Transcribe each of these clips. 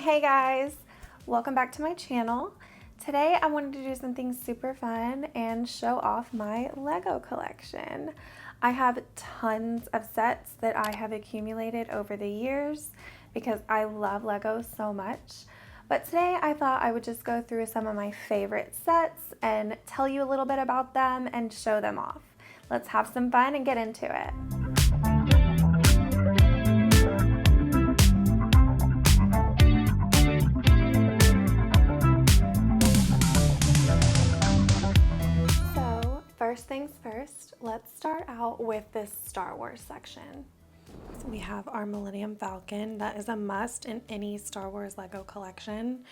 Hey guys, welcome back to my channel. Today I wanted to do something super fun and show off my Lego collection. I have tons of sets that I have accumulated over the years because I love Lego so much. But today I thought I would just go through some of my favorite sets and tell you a little bit about them and show them off. Let's have some fun and get into it. First things first, let's start out with this Star Wars section. So we have our Millennium Falcon. That is a must in any Star Wars Lego collection.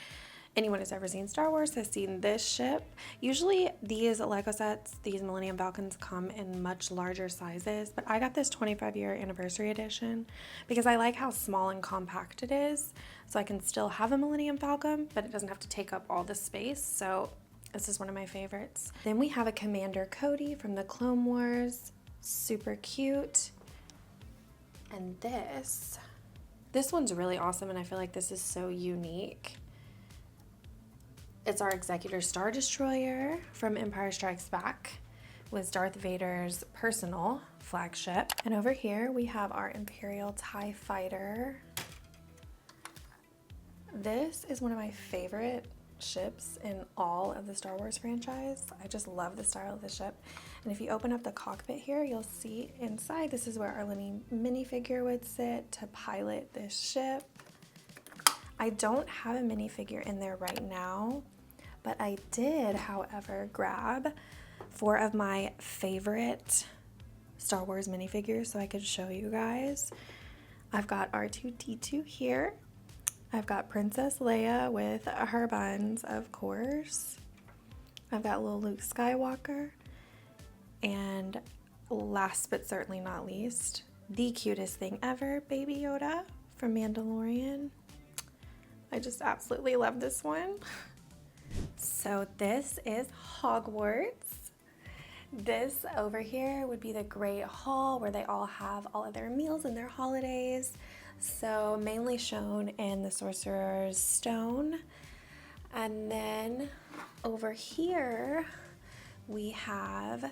Anyone who's ever seen Star Wars has seen this ship. Usually these Lego sets, these Millennium Falcons, come in much larger sizes, but I got this 25-year anniversary edition because I like how small and compact it is, so I can still have a Millennium Falcon, but it doesn't have to take up all the space. So this is one of my favorites. Then we have a Commander Cody from the Clone Wars. Super cute. And this one's really awesome, and I feel like this is so unique. It's our Executor Star Destroyer from Empire Strikes Back with Darth Vader's personal flagship. And over here we have our Imperial Tie Fighter. This is one of my favorite ships in all of the Star Wars franchise. I just love the style of the ship. And if you open up the cockpit here, you'll see inside this is where our little minifigure would sit to pilot this ship. I don't have a minifigure in there right now, but I did, however, grab 4 of my favorite Star Wars minifigures so I could show you guys. I've got R2-D2 here. I've got Princess Leia with her buns, of course. I've got little Luke Skywalker. And last but certainly not least, the cutest thing ever, Baby Yoda from Mandalorian. I just absolutely love this one. So this is Hogwarts. This over here would be the Great Hall where they all have all of their meals and their holidays. So mainly shown in the Sorcerer's Stone. And then over here we have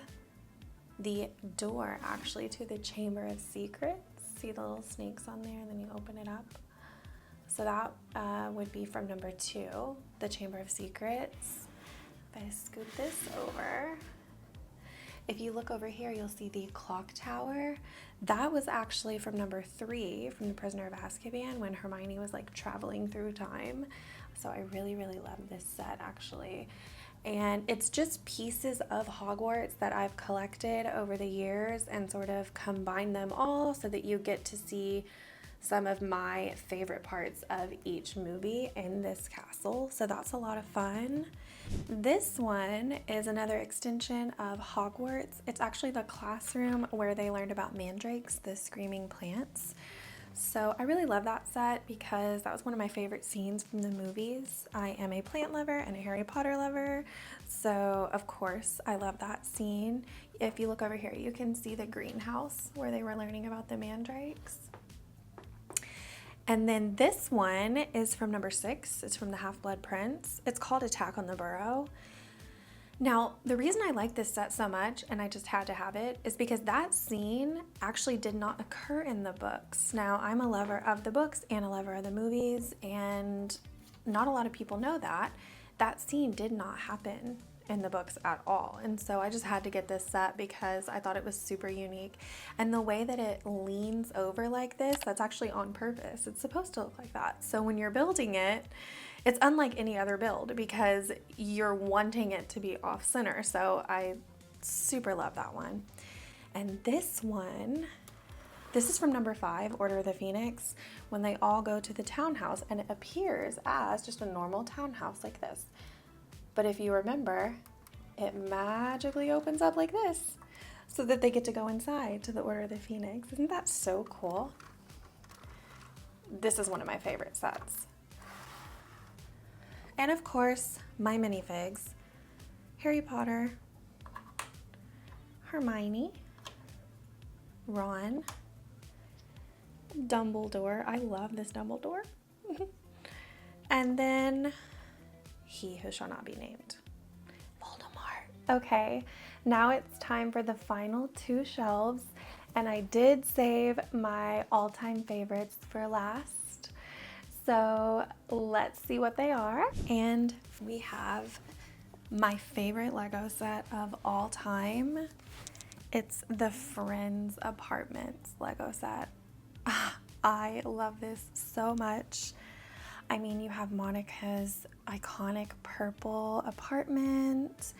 the door actually to the Chamber of Secrets. See the little snakes on there, and then you open it up. So that would be from number 2, the Chamber of Secrets. If I scoot this over, if you look over here, you'll see the clock tower. That was actually from number 3, from The Prisoner of Azkaban, when Hermione was like traveling through time. So I really, really love this set actually. And it's just pieces of Hogwarts that I've collected over the years and sort of combined them all so that you get to see some of my favorite parts of each movie in this castle. So that's a lot of fun. This one is another extension of Hogwarts. It's actually the classroom where they learned about Mandrakes, the screaming plants. So I really love that set because that was one of my favorite scenes from the movies. I am a plant lover and a Harry Potter lover, so of course I love that scene. If you look over here, you can see the greenhouse where they were learning about the Mandrakes. And then this one is from number 6. It's from the Half-Blood Prince. It's called Attack on the Burrow. Now, the reason I like this set so much, and I just had to have it, is because that scene actually did not occur in the books. Now, I'm a lover of the books and a lover of the movies, and not a lot of people know that. That scene did not happen in the books at all. And so I just had to get this set because I thought it was super unique. And the way that it leans over like this, that's actually on purpose. It's supposed to look like that. So when you're building it, it's unlike any other build because you're wanting it to be off center. So I super love that one. And this one, this is from number 5, Order of the Phoenix, when they all go to the townhouse, and it appears as just a normal townhouse like this. But if you remember, it magically opens up like this so that they get to go inside to the Order of the Phoenix. Isn't that so cool? This is one of my favorite sets. And of course, my minifigs. Harry Potter, Hermione, Ron, Dumbledore. I love this Dumbledore. And then he who shall not be named, Voldemort. Okay, now it's time for the final two shelves, and I did save my all-time favorites for last. So let's see what they are. And we have my favorite Lego set of all time. It's the Friends Apartments Lego set. I love this so much. I mean, you have Monica's iconic purple apartment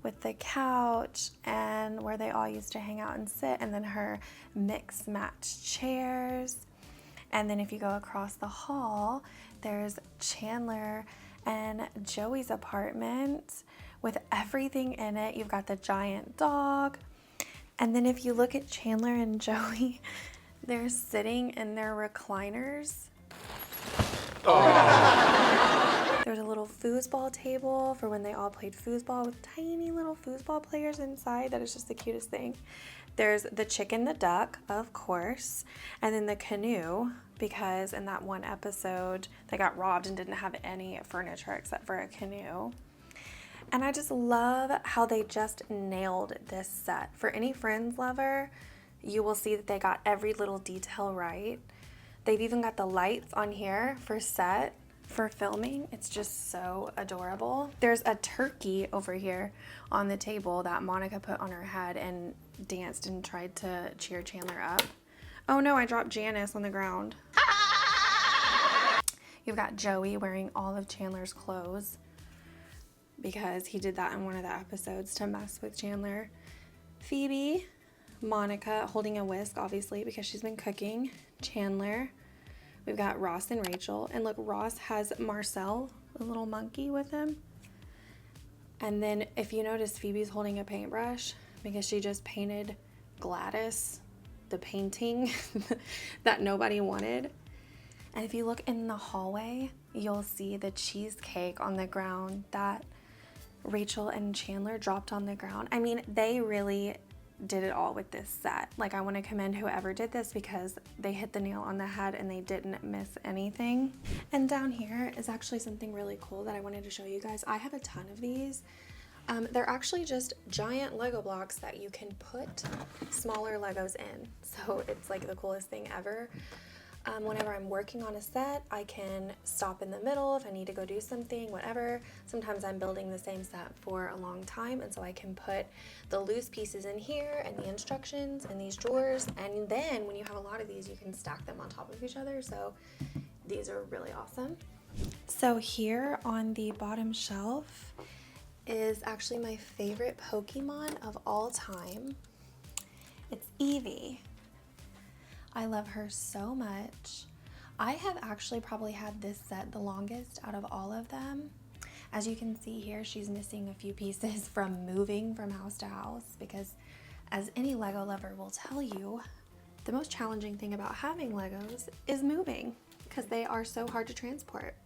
with the couch and where they all used to hang out and sit, and then her mix match chairs. And then if you go across the hall, there's Chandler and Joey's apartment with everything in it. You've got the giant dog. And then if you look at Chandler and Joey, they're sitting in their recliners. There's a little foosball table for when they all played foosball with tiny little foosball players inside. That is just the cutest thing. There's the chicken, the duck, of course, and then the canoe, because in that one episode they got robbed and didn't have any furniture except for a canoe. And I just love how they just nailed this set. For any Friends lover, you will see that they got every little detail right. They've even got the lights on here for set, for filming. It's just so adorable. There's a turkey over here on the table that Monica put on her head and danced and tried to cheer Chandler up. Oh no, I dropped Janice on the ground. You've got Joey wearing all of Chandler's clothes because he did that in one of the episodes to mess with Chandler. Phoebe, Monica holding a whisk, obviously, because she's been cooking. Chandler. We've got Ross and Rachel. And look, Ross has Marcel, a little monkey, with him. And then if you notice, Phoebe's holding a paintbrush because she just painted Gladys, the painting that nobody wanted. And if you look in the hallway, you'll see the cheesecake on the ground that Rachel and Chandler dropped on the ground. I mean, they really did it all with this set. Like, I want to commend whoever did this because they hit the nail on the head and they didn't miss anything. And down here is actually something really cool that I wanted to show you guys. I have a ton of these. They're actually just giant Lego blocks that you can put smaller Legos in. So it's like the coolest thing ever. Whenever I'm working on a set, I can stop in the middle if I need to go do something, whatever. Sometimes I'm building the same set for a long time, and so I can put the loose pieces in here and the instructions in these drawers, and then when you have a lot of these, you can stack them on top of each other, so these are really awesome. So here on the bottom shelf is actually my favorite Pokemon of all time. It's Eevee. I love her so much. I have actually probably had this set the longest out of all of them. As you can see here, she's missing a few pieces from moving from house to house because, as any Lego lover will tell you, the most challenging thing about having Legos is moving because they are so hard to transport.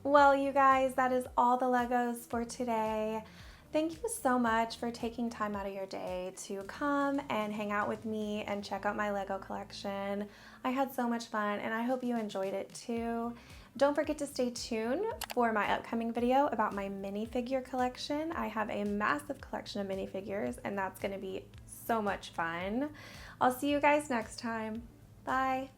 Well, you guys, that is all the Legos for today. Thank you so much for taking time out of your day to come and hang out with me and check out my Lego collection. I had so much fun and I hope you enjoyed it too. Don't forget to stay tuned for my upcoming video about my minifigure collection. I have a massive collection of minifigures and that's going to be so much fun. I'll see you guys next time. Bye.